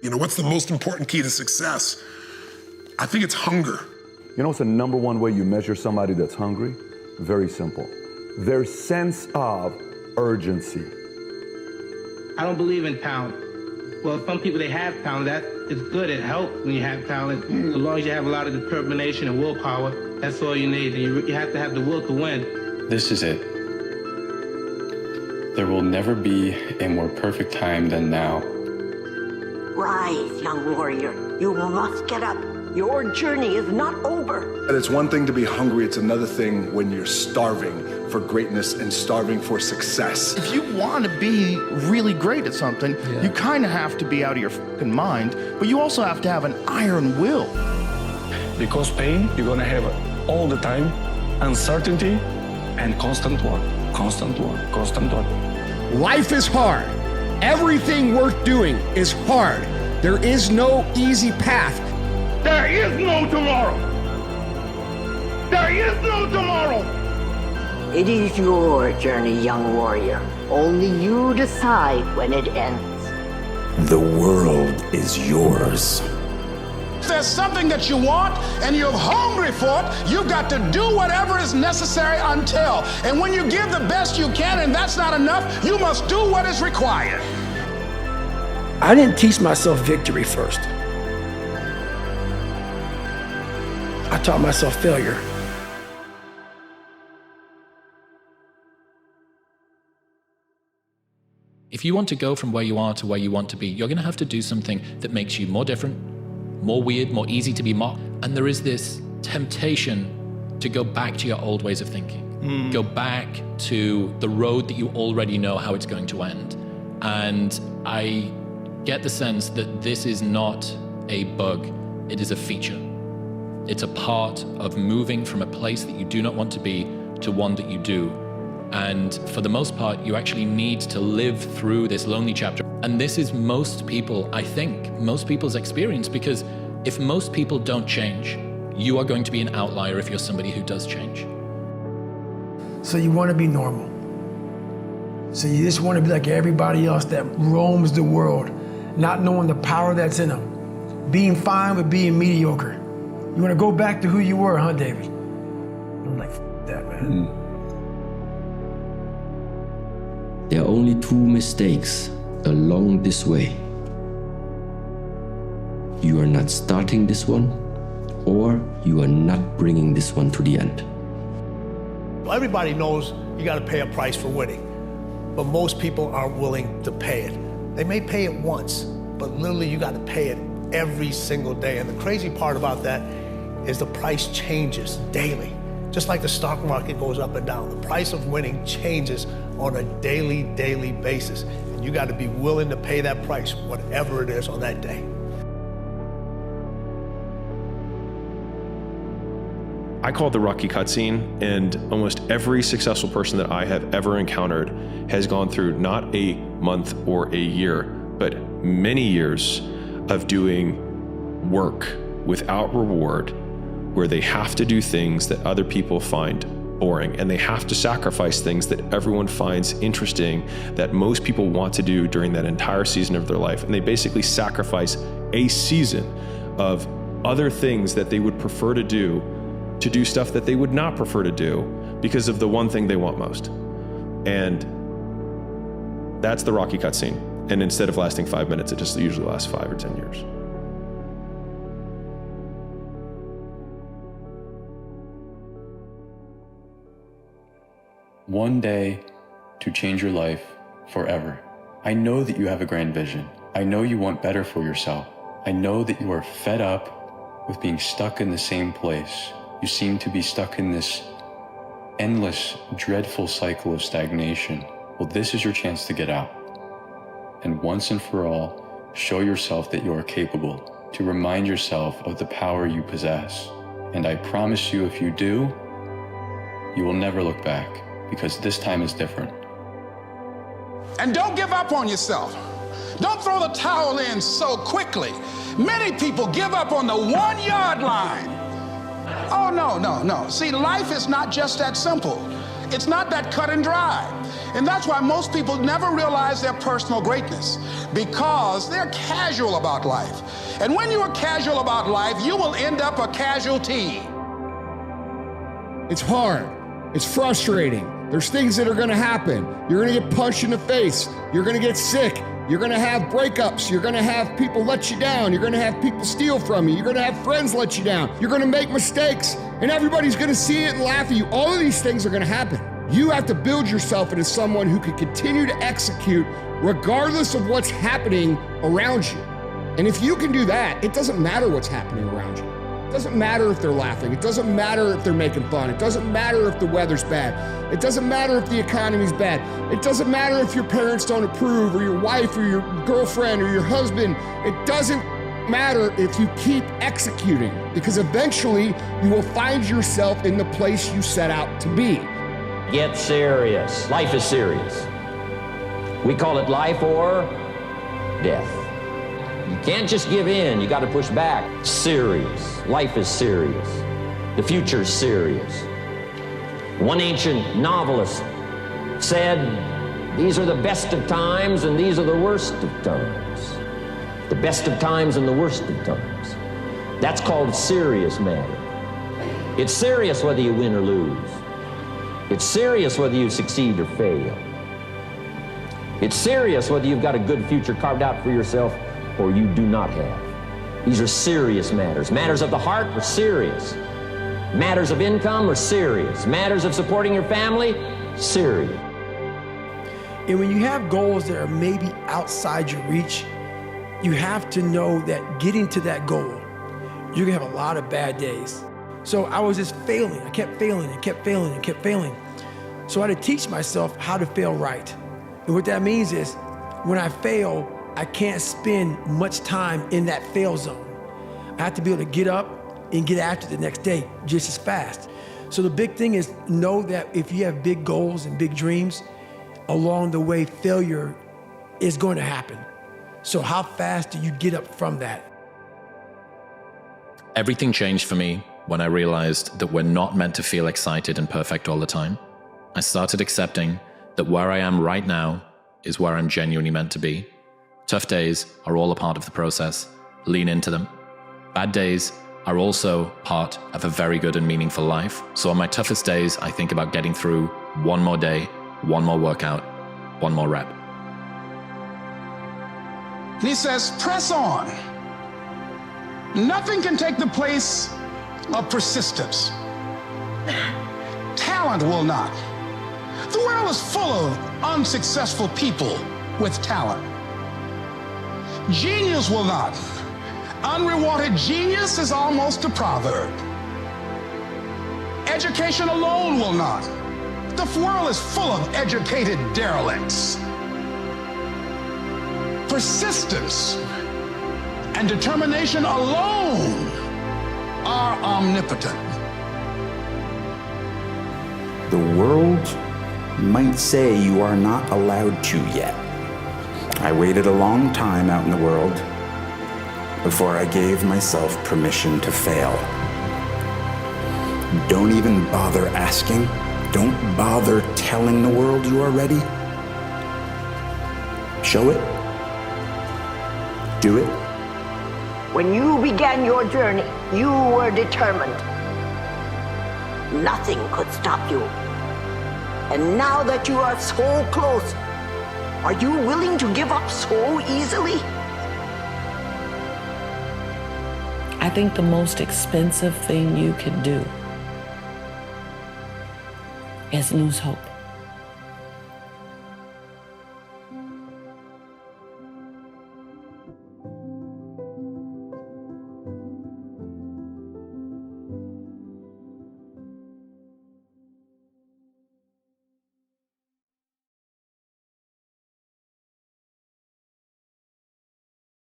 You know, what's the most important key to success? I think it's hunger. You know what's the number one way you measure somebody that's hungry? Very simple. Their sense of urgency. I don't believe in talent. Well, some people, they have talent. That is good. It helps when you have talent. As long as you have a lot of determination and willpower, that's all you need. And you have to have the will to win. This is it. There will never be a more perfect time than now. Rise, young warrior. You must get up. Your journey is not over. And it's one thing to be hungry, it's another thing when you're starving for greatness and starving for success. If you want to be really great at something, you kind of have to be out of your fucking mind, but you also have to have an iron will. Because pain, you're gonna have all the time, uncertainty and constant work, constant work, constant work. Life is hard. Everything worth doing is hard. There is no easy path. There is no tomorrow. There is no tomorrow. It is your journey, young warrior. Only you decide when it ends. The world is yours. If there's something that you want and you're hungry for it, you've got to do whatever is necessary until. And when you give the best you can and that's not enough, you must do what is required. I didn't teach myself victory first. I taught myself failure. If you want to go from where you are to where you want to be, you're going to have to do something that makes you more different, more weird, more easy to be mocked. And there is this temptation to go back to your old ways of thinking. Go back to the road that you already know how it's going to end. And I get the sense that this is not a bug, it is a feature. It's a part of moving from a place that you do not want to be to one that you do. And for the most part, you actually need to live through this lonely chapter. And this is most people, I think, most people's experience, because if most people don't change, you are going to be an outlier if you're somebody who does change. So you want to be normal. So you just want to be like everybody else that roams the world, not knowing the power that's in them. Being fine with being mediocre. You want to go back to who you were, huh, David? I'm like, F that, man. There are only two mistakes along this way. You are not starting this one, or you are not bringing this one to the end. Well, everybody knows you got to pay a price for winning, but most people aren't willing to pay it. They may pay it once, but literally you got to pay it every single day. And the crazy part about that is the price changes daily. Just like the stock market goes up and down, the price of winning changes on a daily basis. And you got to be willing to pay that price, whatever it is on that day. I call it the Rocky cutscene, and almost every successful person that I have ever encountered has gone through not a month or a year, but many years of doing work without reward, where they have to do things that other people find boring, and they have to sacrifice things that everyone finds interesting, that most people want to do during that entire season of their life. And they basically sacrifice a season of other things that they would prefer to do stuff that they would not prefer to do because of the one thing they want most. And that's the Rocky cutscene. And instead of lasting 5 minutes, it just usually lasts 5 or 10 years. One day to change your life forever. I know that you have a grand vision. I know you want better for yourself. I know that you are fed up with being stuck in the same place. You seem to be stuck in this endless, dreadful cycle of stagnation. Well, this is your chance to get out. And once and for all, show yourself that you are capable, to remind yourself of the power you possess. And I promise you, if you do, you will never look back, because this time is different. And don't give up on yourself. Don't throw the towel in so quickly. Many people give up on the 1 yard line. Oh, no. See, life is not just that simple. It's not that cut and dry. And that's why most people never realize their personal greatness, because they're casual about life. And when you are casual about life, you will end up a casualty. It's hard. It's frustrating. There's things that are gonna happen. You're gonna get punched in the face. You're gonna get sick. You're gonna have breakups. You're gonna have people let you down. You're gonna have people steal from you. You're gonna have friends let you down. You're gonna make mistakes, and everybody's gonna see it and laugh at you. All of these things are gonna happen. You have to build yourself into someone who can continue to execute regardless of what's happening around you. And if you can do that, it doesn't matter what's happening around you. It doesn't matter if they're laughing. It doesn't matter if they're making fun. It doesn't matter if the weather's bad. It doesn't matter if the economy's bad. It doesn't matter if your parents don't approve, or your wife, or your girlfriend, or your husband. It doesn't matter if you keep executing, because eventually you will find yourself in the place you set out to be. Get serious. Life is serious. We call it life or death. You can't just give in, you got to push back. Serious. Life is serious. The future is serious. One ancient novelist said, these are the best of times and these are the worst of times. The best of times and the worst of times. That's called serious matter. It's serious whether you win or lose. It's serious whether you succeed or fail. It's serious whether you've got a good future carved out for yourself or you do not have. These are serious matters. Matters of the heart are serious. Matters of income are serious. Matters of supporting your family, serious. And when you have goals that are maybe outside your reach, you have to know that getting to that goal, you're gonna have a lot of bad days. So I was just failing. I kept failing and kept failing and kept failing. So I had to teach myself how to fail right. And what that means is, when I fail, I can't spend much time in that fail zone. I have to be able to get up and get after it the next day just as fast. So the big thing is, know that if you have big goals and big dreams, along the way, failure is going to happen. So how fast do you get up from that? Everything changed for me when I realized that we're not meant to feel excited and perfect all the time. I started accepting that where I am right now is where I'm genuinely meant to be. Tough days are all a part of the process. Lean into them. Bad days are also part of a very good and meaningful life. So on my toughest days, I think about getting through one more day, one more workout, one more rep. And he says, press on. Nothing can take the place of persistence. Talent will not. The world is full of unsuccessful people with talent. Genius will not. Unrewarded genius is almost a proverb. Education alone will not. The world is full of educated derelicts. Persistence and determination alone are omnipotent. The world might say you are not allowed to yet. I waited a long time out in the world before I gave myself permission to fail. Don't even bother asking. Don't bother telling the world you are ready. Show it. Do it. When you began your journey, you were determined. Nothing could stop you. And now that you are so close, are you willing to give up so easily? I think the most expensive thing you can do is lose hope.